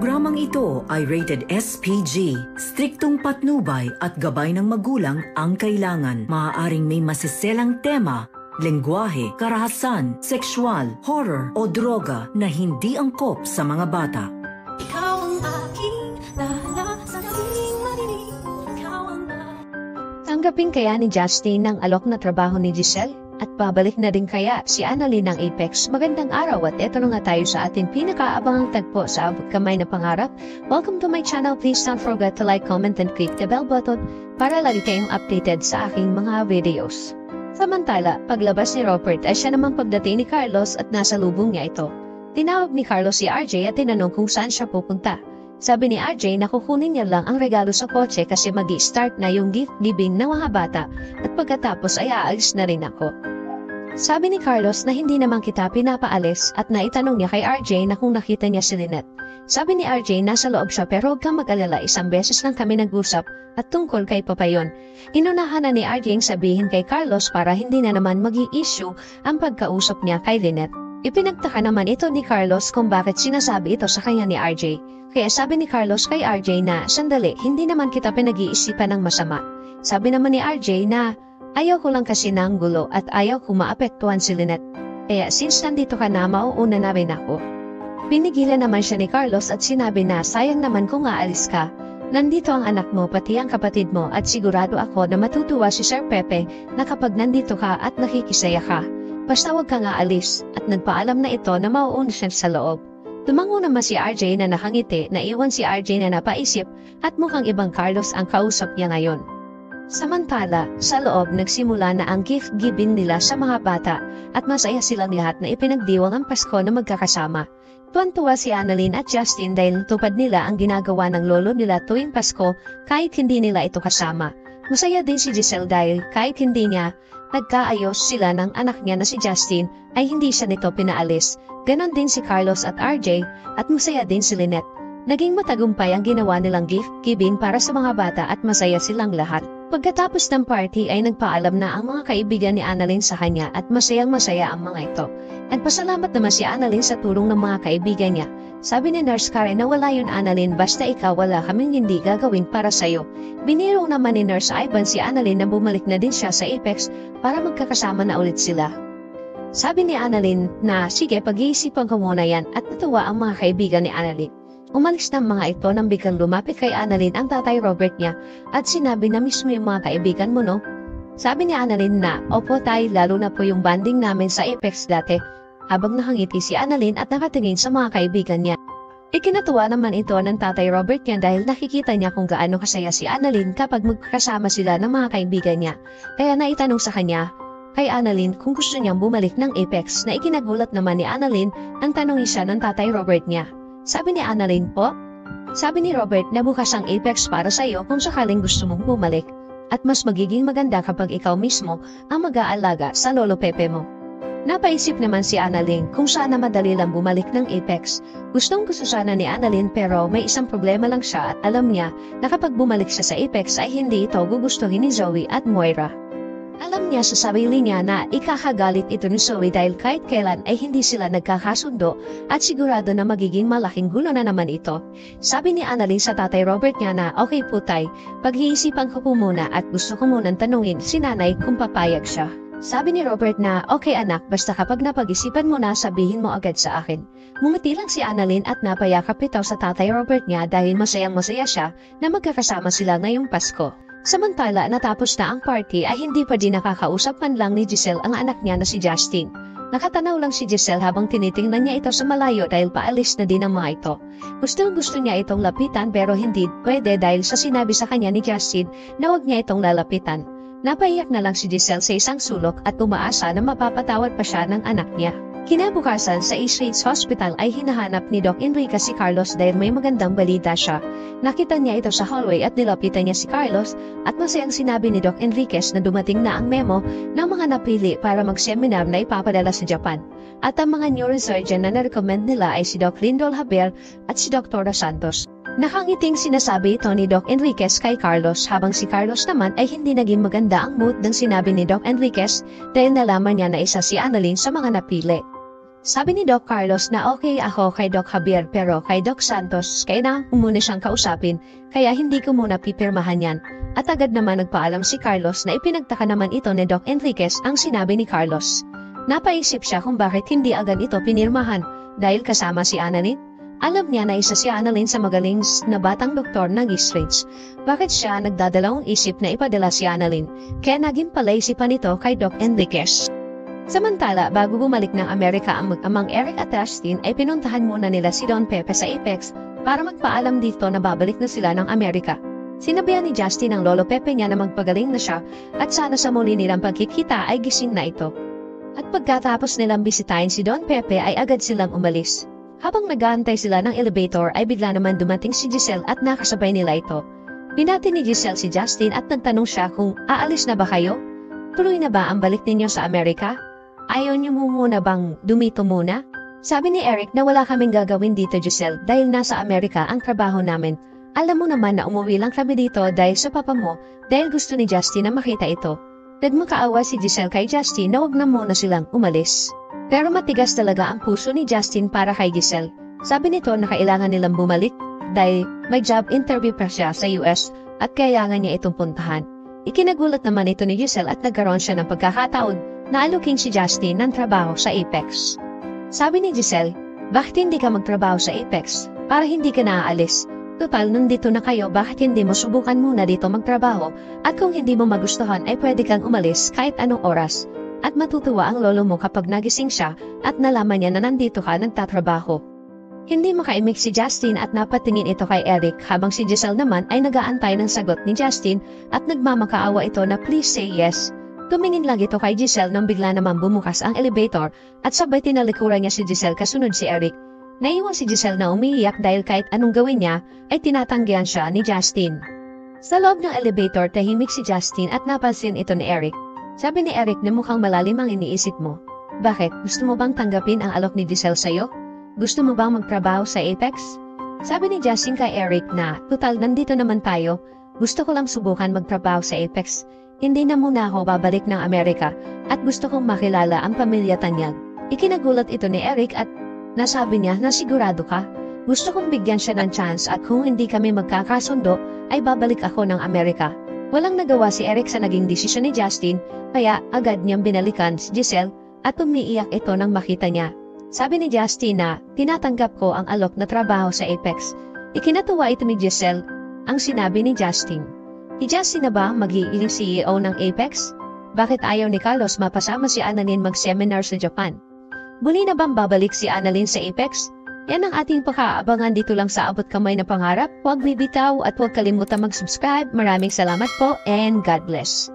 programang ito ay rated SPG. Striktong patnubay at gabay ng magulang ang kailangan. Maaaring may masiselang tema, lengguwahe, karahasan, sexual, horror o droga na hindi angkop sa mga bata. Ikaw ang aking dahala sa aking marinig. Tanggapin kaya ni Justin ang alok na trabaho ni Giselle? At babalik na din kaya si Annalyn ng Apex? Magandang araw at eto na nga tayo sa ating pinakaabangang tagpo sa abot kamay na pangarap. Welcome to my channel. Please don't forget to like, comment, and click the bell button para lagi kayong updated sa aking mga videos. Samantala, paglabas ni Robert ay siya naman pagdating ni Carlos at nasa lubong niya ito. Tinawag ni Carlos si RJ at tinanong kung saan siya pupunta. Sabi ni RJ na kukunin niya lang ang regalo sa kotse kasi mag-i-start na yung gift giving ng mga bata at pagkatapos ay aalis na rin ako. Sabi ni Carlos na hindi naman kita pinapaalis at naitanong niya kay RJ na kung nakita niya si Lynette. Sabi ni RJ nasa loob siya pero huwag kang mag-alala, isang beses lang kami nag-usap at tungkol kay Papayon. Inunahan na ni RJ ang sabihin kay Carlos para hindi na naman mag-i-issue ang pagkausap niya kay Lynette. Ipinagtaka naman ito ni Carlos kung bakit sinasabi ito sa kanya ni RJ. Kaya sabi ni Carlos kay RJ na, sandali, hindi naman kita pinag-iisipan ng masama. Sabi naman ni RJ na, ayaw ko lang kasi ng gulo at ayaw ko maapektuhan si Lynette. Kaya since nandito ka na, mauuna na rin ako. Pinigilan naman siya ni Carlos at sinabi na, sayang naman kung aalis ka. Nandito ang anak mo pati ang kapatid mo at sigurado ako na matutuwa si Sir Pepe na kapag nandito ka at nakikisaya ka. Basta huwag ka nga alis at nagpaalam na ito na mauuna siya sa loob. Tumango naman si RJ na nakangiti na iwan si RJ na napaisip at mukhang ibang Carlos ang kausap niya ngayon. Samantala, sa loob nagsimula na ang gift giving nila sa mga bata at masaya silang lahat na ipinagdiwang ang Pasko na magkakasama. Tuwan-tuwa si Annalyn at Justin dahil tupad nila ang ginagawa ng lolo nila tuwing Pasko kahit hindi nila ito kasama. Masaya din si Giselle dahil kahit hindi niya nagkaayos sila ng anak niya na si Justin ay hindi siya nito pinaalis. Ganon din si Carlos at RJ at masaya din si Lynette. Naging matagumpay ang ginawa nilang gift giving para sa mga bata at masaya silang lahat. Pagkatapos ng party ay nagpaalam na ang mga kaibigan ni Annalyn sa kanya at masayang-masaya ang mga ito. At pasalamat naman si Annalyn sa tulong ng mga kaibigan niya. Sabi ni Nurse Karen na wala yun Annalyn, basta ikaw wala kaming hindi gagawin para sayo. Biniro naman ni Nurse Ivan si Annalyn na bumalik na din siya sa Apex para magkakasama na ulit sila. Sabi ni Annalyn na sige pag-iisipan ko muna yan at natuwa ang mga kaibigan ni Annalyn. Umalis na ang mga ito nang biglang lumapit kay Annalyn ang tatay Robert niya at sinabi na mismo yung mga kaibigan mo no? Sabi ni Annalyn na opo tay, lalo na po yung banding namin sa Apex dati. Habang nakangiti si Annalyn at nakatingin sa mga kaibigan niya. Ikinatuwa naman ito ng tatay Robert niya dahil nakikita niya kung gaano kasaya si Annalyn kapag magkasama sila ng mga kaibigan niya. Kaya naitanong sa kanya kay Annalyn kung gusto niyang bumalik ng Apex na ikinagulat naman ni Annalyn ang tanongin siya ng tatay Robert niya. Sabi ni Annalyn po, sabi ni Robert na bukas ang Apex para sa iyo kung sakaling gusto mong bumalik at mas magiging maganda kapag ikaw mismo ang mag-aalaga sa lolo Pepe mo. Napaisip naman si Annalyn kung sana madali lang bumalik ng Apex. Gustong-gusto sana ni Annalyn pero may isang problema lang siya at alam niya na kapag bumalik siya sa Apex ay hindi ito gugustuhin ni Zoe at Moira. Alam niya sa sarili niya na ikakagalit ito ni Zoe dahil kahit kailan ay hindi sila nagkakasundo at sigurado na magiging malaking gulo na naman ito. Sabi ni Annalyn sa tatay Robert niya na okay po tay, pag-iisipan ko po muna at gusto ko munang tanungin si nanay kung papayag siya. Sabi ni Robert na, okay anak, basta kapag napag-isipan mo na sabihin mo agad sa akin. Mungiti lang si Annalyn at napayakap ito sa tatay Robert niya dahil masayang-masaya siya na magkakasama sila ngayong Pasko. Samantala, natapos na ang party ay hindi pa din nakakausap man lang ni Giselle ang anak niya na si Justin. Nakatanaw lang si Giselle habang tinitingnan niya ito sa malayo dahil paalis na din ang mga ito. Gusto niya itong lapitan pero hindi pwede dahil sa sinabi sa kanya ni Justin na huwag niya itong lalapitan. Napaiyak na lang si Giselle sa isang sulok at umaasa na mapapatawad pa siya ng anak niya. Kinabukasan sa East Ridge Hospital ay hinahanap ni Doc Enrique si Carlos dahil may magandang balita siya. Nakita niya ito sa hallway at nilapitan niya si Carlos at masayang sinabi ni Doc Enriquez na dumating na ang memo ng mga napili para mag-seminar na ipapadala sa Japan. At ang mga neurosurgeon na na-recommend nila ay si Doc Lindol Javier at si Dr. Santos. Nakangiting sinasabi ito ni Doc Enriquez kay Carlos habang si Carlos naman ay hindi naging maganda ang mood ng sinabi ni Doc Enriquez dahil nalaman niya na isa si Annalyn sa mga napili. Sabi ni Doc Carlos na okay ako kay Doc Javier pero kay Doc Santos kailangan ko muna siyang kausapin kaya hindi ko muna pipirmahan yan. At agad naman nagpaalam si Carlos na ipinagtaka naman ito ni Doc Enriquez ang sinabi ni Carlos. Napaisip siya kung bakit hindi agad ito pinirmahan dahil kasama si Annalyn. Alam niya na isa si Annalyn sa magaling na batang doktor ng Eastridge. Bakit siya nagdadalawang isip na ipadala si Annalyn kaya naging palaisipan nito kay Doc Enriquez. Samantala, bago bumalik ng Amerika ang mag-amang Eric at Justin ay pinuntahan muna nila si Don Pepe sa Apex para magpaalam dito na babalik na sila ng Amerika. Sinabihan ni Justin ang lolo Pepe niya na magpagaling na siya at sana sa muli nilang pagkikita ay gising na ito. At pagkatapos nilang bisitahin si Don Pepe ay agad silang umalis. Habang nag-aantay sila ng elevator ay bigla naman dumating si Giselle at nakasabay nila ito. Binati ni Giselle si Justin at nagtanong siya kung aalis na ba kayo? Tuloy na ba ang balik ninyo sa Amerika? Ayaw niyo muna bang dumito muna? Sabi ni Eric na wala kaming gagawin dito Giselle dahil nasa Amerika ang trabaho namin. Alam mo naman na umuwi lang kami dito dahil sa papa mo dahil gusto ni Justin na makita ito. Nagmakaawa si Giselle kay Justin na wag na muna silang umalis. Pero matigas talaga ang puso ni Justin para kay Giselle. Sabi nito na kailangan nilang bumalik dahil may job interview pa siya sa US at kailangan niya itong puntahan. Ikinagulat naman ito ni Giselle at nagkaroon siya ng pagkakataon na aluking si Justin ng trabaho sa Apex. Sabi ni Giselle, bakit hindi ka magtrabaho sa Apex para hindi ka naaalis? Total, nandito na kayo, bakit hindi mo subukan muna dito magtrabaho at kung hindi mo magustuhan ay pwede kang umalis kahit anong oras. At matutuwa ang lolo mo kapag nagising siya at nalaman niya na nandito ka nagtatrabaho. Hindi makaimik si Justin at napatingin ito kay Eric habang si Giselle naman ay nag-aantay ng sagot ni Justin at nagmamakaawa ito na please say yes. Tumingin lang ito kay Giselle nang bigla naman bumukas ang elevator at sabay tinalikuran niya si Giselle kasunod si Eric. Naiwan si Giselle na umiiyak dahil kahit anong gawin niya ay tinatanggihan siya ni Justin. Sa loob ng elevator tahimik si Justin at napansin ito ni Eric. Sabi ni Eric na mukhang malalim ang iniisip mo. Bakit? Gusto mo bang tanggapin ang alok ni Giselle sa'yo? Gusto mo bang magtrabaho sa Apex? Sabi ni Justin kay Eric na total nandito naman tayo. Gusto ko lang subukan magtrabaho sa Apex. Hindi na muna ako babalik ng Amerika at gusto kong makilala ang pamilya Tanyag. Ikinagulat ito ni Eric at nasabi niya na sigurado ka. Gusto kong bigyan siya ng chance at kung hindi kami magkakasundo ay babalik ako ng Amerika. Walang nagawa si Eric sa naging desisyon ni Justin kaya agad niyang binalikan si Giselle at umiiyak ito nang makita niya. Sabi ni Justin na tinatanggap ko ang alok na trabaho sa Apex. Ikinatuwa ito ni Giselle ang sinabi ni Justin. Si Justin na ba magiging CEO ng Apex? Bakit ayaw ni Carlos mapasama si Annalyn mag-seminar sa Japan? Muli na bang babalik si Annalyn sa Apex? Yan ang ating pakaabangan dito lang sa Abot Kamay na Pangarap. Huwag bibitaw at huwag kalimutan mag-subscribe. Maraming salamat po and God bless.